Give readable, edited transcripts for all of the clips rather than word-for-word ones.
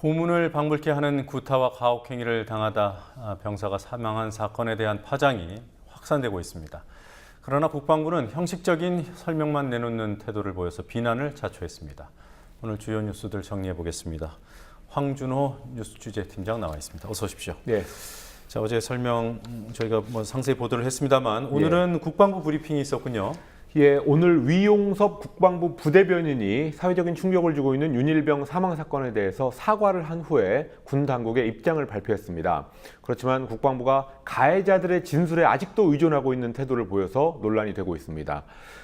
고문을 방불케 하는 구타와 가혹행위를 당하다 병사가 사망한 사건에 대한 파장이 확산되고 있습니다. 그러나 국방부는 형식적인 설명만 내놓는 태도를 보여서 비난을 자초했습니다. 오늘 주요 뉴스들 정리해 보겠습니다. 황준호 뉴스취재팀장 나와 있습니다. 어서 오십시오. 네. 자, 어제 설명 저희가 상세히 보도를 했습니다만 오늘은 국방부 브리핑이 있었군요. 예, 오늘 위용섭 국방부 부대변인이 사회적인 충격을 주고 있는 윤일병 사망 사건에 대해서 사과를 한 후에 군 당국의 입장을 발표했습니다. 그렇지만 국방부가 가해자들의 진술에 아직도 의존하고 있는 태도를 보여서 논란이 되고 있습니다.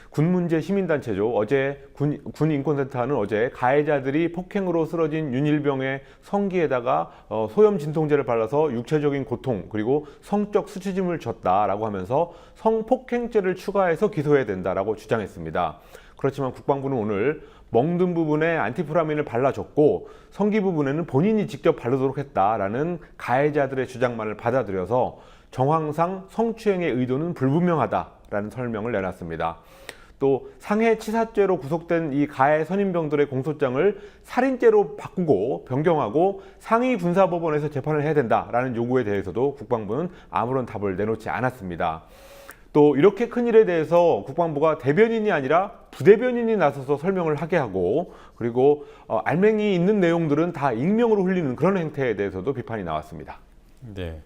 군 문제 시민단체죠. 어제 군인권센터는 어제 가해자들이 폭행으로 쓰러진 윤일병의 성기에다가 소염 진통제를 발라서 육체적인 고통 그리고 성적 수치심을 줬다라고 하면서 성폭행죄를 추가해서 기소해야 된다라고 주장했습니다. 그렇지만 국방부는 오늘 멍든 부분에 안티프라민을 발라줬고 성기 부분에는 본인이 직접 바르도록 했다라는 가해자들의 주장만을 받아들여서 정황상 성추행의 의도는 불분명하다라는 설명을 내놨습니다. 또 상해치사죄로 구속된 이 가해 선임병들의 공소장을 살인죄로 바꾸고 변경하고 상위군사법원에서 재판을 해야 된다라는 요구에 대해서도 국방부는 아무런 답을 내놓지 않았습니다. 또 이렇게 큰 일에 대해서 국방부가 대변인이 아니라 부대변인이 나서서 설명을 하게 하고 그리고 알맹이 있는 내용들은 다 익명으로 흘리는 그런 행태에 대해서도 비판이 나왔습니다. 네.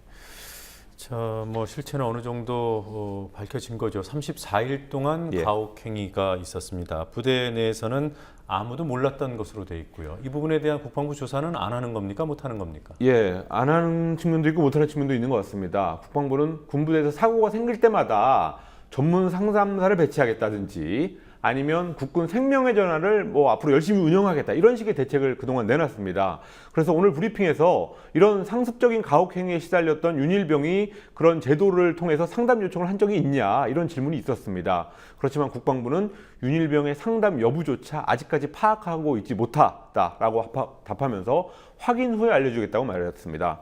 자, 실체는 어느 정도 밝혀진 거죠. 34일 동안 가혹행위가 있었습니다. 부대 내에서는 아무도 몰랐던 것으로 돼 있고요. 이 부분에 대한 국방부 조사는 안 하는 겁니까? 못 하는 겁니까? 예, 안 하는 측면도 있고 못 하는 측면도 있는 것 같습니다. 국방부는 군부대에서 사고가 생길 때마다 전문 상담사를 배치하겠다든지 아니면 국군 생명의 전화를 앞으로 열심히 운영하겠다 이런 식의 대책을 그동안 내놨습니다. 그래서 오늘 브리핑에서 이런 상습적인 가혹행위에 시달렸던 윤일병이 그런 제도를 통해서 상담 요청을 한 적이 있냐 이런 질문이 있었습니다. 그렇지만 국방부는 윤일병의 상담 여부조차 아직까지 파악하고 있지 못하다라고 답하면서 확인 후에 알려주겠다고 말했습니다.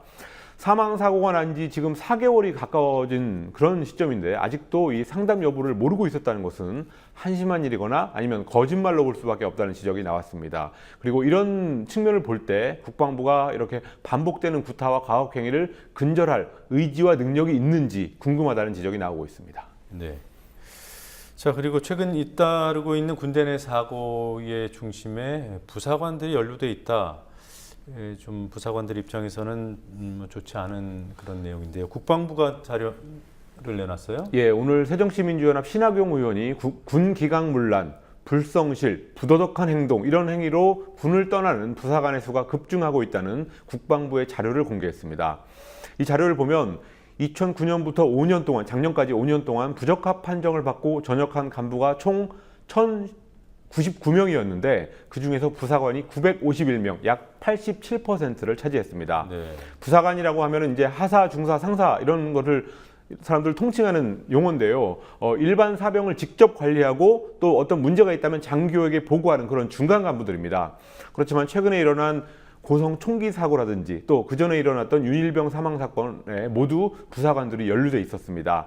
사망사고가 난 지 지금 4개월이 가까워진 그런 시점인데 아직도 이 상담 여부를 모르고 있었다는 것은 한심한 일이거나 아니면 거짓말로 볼 수밖에 없다는 지적이 나왔습니다. 그리고 이런 측면을 볼 때 국방부가 이렇게 반복되는 구타와 가혹행위를 근절할 의지와 능력이 있는지 궁금하다는 지적이 나오고 있습니다. 네. 자, 그리고 최근 잇따르고 있는 군대 내 사고의 중심에 부사관들이 연루돼 있다. 좀 부사관들 입장에서는 좋지 않은 그런 내용인데요. 국방부가 자료를 내놨어요? 예, 오늘 새정치민주연합 신학용 의원이 군 기강문란, 불성실, 부도덕한 행동 이런 행위로 군을 떠나는 부사관의 수가 급증하고 있다는 국방부의 자료를 공개했습니다. 이 자료를 보면 2009년부터 5년 동안, 작년까지 5년 동안 부적합 판정을 받고 전역한 간부가 총 1,099명이었는데 그중에서 부사관이 951명, 약 87%를 차지했습니다. 네. 부사관이라고 하면 이제 하사, 중사, 상사 이런 거를 사람들 통칭하는 용어인데요. 일반 사병을 직접 관리하고 또 어떤 문제가 있다면 장교에게 보고하는 그런 중간 간부들입니다. 그렇지만 최근에 일어난 고성 총기 사고라든지 또 그전에 일어났던 윤일병 사망 사건에 모두 부사관들이 연루돼 있었습니다.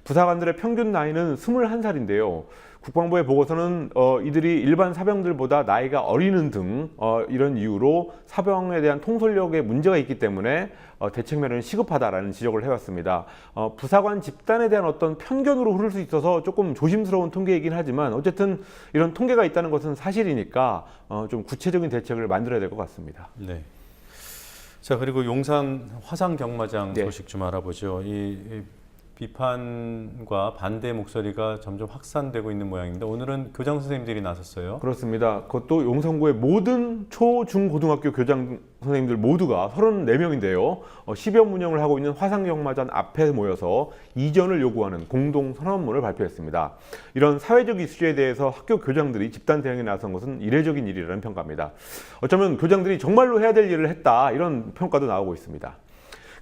부사관들의 평균 나이는 21살인데요. 국방부의 보고서는 이들이 일반 사병들보다 나이가 어리는 등 이런 이유로 사병에 대한 통솔력에 문제가 있기 때문에 대책 마련이 시급하다라는 지적을 해왔습니다. 부사관 집단에 대한 어떤 편견으로 흐를 수 있어서 조금 조심스러운 통계이긴 하지만 어쨌든 이런 통계가 있다는 것은 사실이니까 좀 구체적인 대책을 만들어야 될 것 같습니다. 네. 자, 그리고 용산 화상 경마장 소식 좀 알아보죠. 이 비판과 반대 목소리가 점점 확산되고 있는 모양입니다. 오늘은 교장 선생님들이 나섰어요. 그렇습니다. 그것도 용산구의 모든 초, 중, 고등학교 교장 선생님들 모두가 34명인데요. 10여 운영을 하고 있는 화상경마장 앞에 모여서 이전을 요구하는 공동 선언문을 발표했습니다. 이런 사회적 이슈에 대해서 학교 교장들이 집단 대응에 나선 것은 이례적인 일이라는 평가입니다. 어쩌면 교장들이 정말로 해야 될 일을 했다 이런 평가도 나오고 있습니다.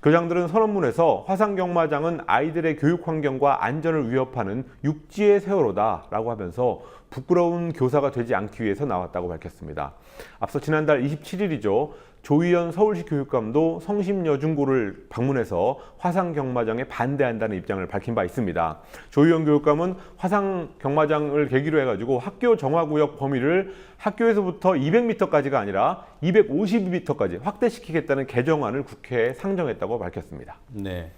교장들은 선언문에서 화상경마장은 아이들의 교육 환경과 안전을 위협하는 육지의 세월호다라고 하면서 부끄러운 교사가 되지 않기 위해서 나왔다고 밝혔습니다. 앞서 지난달 27일이죠. 조희연 서울시 교육감도 성심여중고를 방문해서 화상 경마장에 반대한다는 입장을 밝힌 바 있습니다. 조희연 교육감은 화상 경마장을 계기로 해가지고 학교 정화구역 범위를 학교에서부터 200m까지가 아니라 252m까지 확대시키겠다는 개정안을 국회에 상정했다고 밝혔습니다. 네.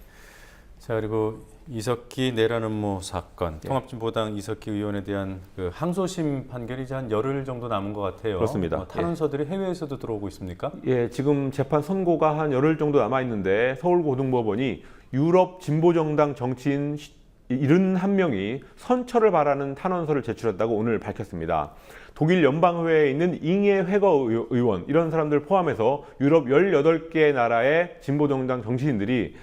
자, 그리고 이석기 내란음모 사건, 통합진보당 이석기 의원에 대한 그 항소심 판결이 이제 한 열흘 정도 남은 것 같아요. 그렇습니다. 탄원서들이 해외에서도 들어오고 있습니까? 예, 지금 재판 선고가 한 열흘 정도 남아 있는데 서울고등법원이 유럽 진보정당 정치인 71명이 선처를 바라는 탄원서를 제출했다고 오늘 밝혔습니다. 독일 연방의회에 있는 잉해 회거 의원 이런 사람들 포함해서 유럽 18개 나라의 진보정당 정치인들이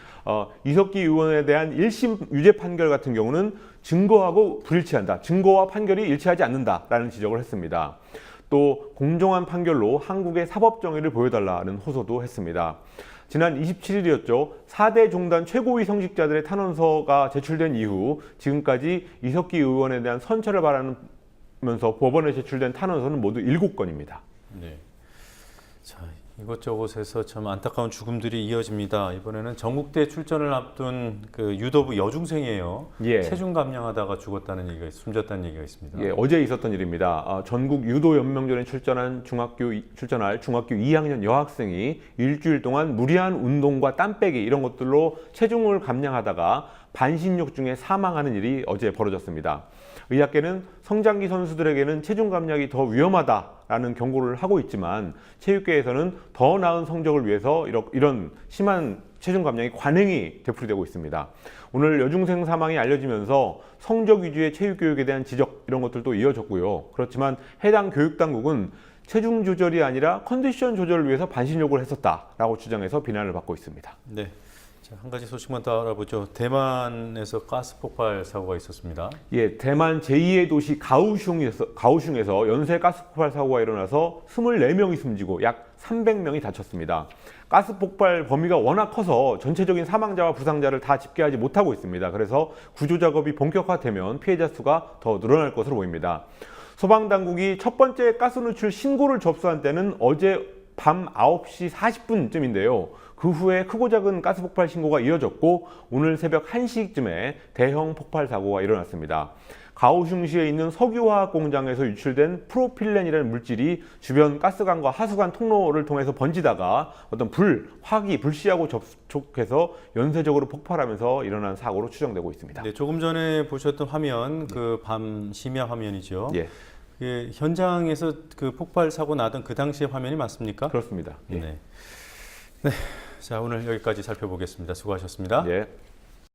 이석기 의원에 대한 1심 유죄 판결 같은 경우는 증거하고 불일치한다. 증거와 판결이 일치하지 않는다라는 지적을 했습니다. 또 공정한 판결로 한국의 사법 정의를 보여달라는 호소도 했습니다. 지난 27일이었죠. 4대 종단 최고위 성직자들의 탄원서가 제출된 이후 지금까지 이석기 의원에 대한 선처를 바라면서 법원에 제출된 탄원서는 모두 7건입니다. 네. 자, 이곳저곳에서 참 안타까운 죽음들이 이어집니다. 이번에는 전국대 출전을 앞둔 그 유도부 여중생이에요. 예. 체중 감량하다가 죽었다는 얘기가 숨졌다는 얘기가 있습니다. 예, 어제 있었던 일입니다. 전국 유도 연명전에 출전할 중학교 2학년 여학생이 일주일 동안 무리한 운동과 땀 빼기 이런 것들로 체중을 감량하다가 반신욕 중에 사망하는 일이 어제 벌어졌습니다. 의학계는 성장기 선수들에게는 체중 감량이 더 위험하다라는 경고를 하고 있지만 체육계에서는 더 나은 성적을 위해서 이런 심한 체중 감량이 관행이 되풀이되고 있습니다. 오늘 여중생 사망이 알려지면서 성적 위주의 체육교육에 대한 지적 이런 것들도 이어졌고요. 그렇지만 해당 교육당국은 체중 조절이 아니라 컨디션 조절을 위해서 반신욕을 했었다라고 주장해서 비난을 받고 있습니다. 네. 자, 한 가지 소식만 더 알아보죠. 대만에서 가스 폭발 사고가 있었습니다. 예, 대만 제2의 도시 가오슝에서 연쇄 가스 폭발 사고가 일어나서 24명이 숨지고 약 300명이 다쳤습니다. 가스 폭발 범위가 워낙 커서 전체적인 사망자와 부상자를 다 집계하지 못하고 있습니다. 그래서 구조 작업이 본격화되면 피해자 수가 더 늘어날 것으로 보입니다. 소방당국이 첫 번째 가스 누출 신고를 접수한 때는 어제 밤 9시 40분쯤인데요. 그 후에 크고 작은 가스 폭발 신고가 이어졌고 오늘 새벽 1시쯤에 대형 폭발 사고가 일어났습니다. 가오슝시에 있는 석유화학 공장에서 유출된 프로필렌이라는 물질이 주변 가스관과 하수관 통로를 통해서 번지다가 어떤 불씨하고 접촉해서 연쇄적으로 폭발하면서 일어난 사고로 추정되고 있습니다. 네, 조금 전에 보셨던 화면, 그 밤 심야 화면이죠. 예, 그 현장에서 그 폭발 사고 나던 그 당시의 화면이 맞습니까? 그렇습니다. 예. 네. 네. 자, 오늘 여기까지 살펴보겠습니다. 수고하셨습니다. 예.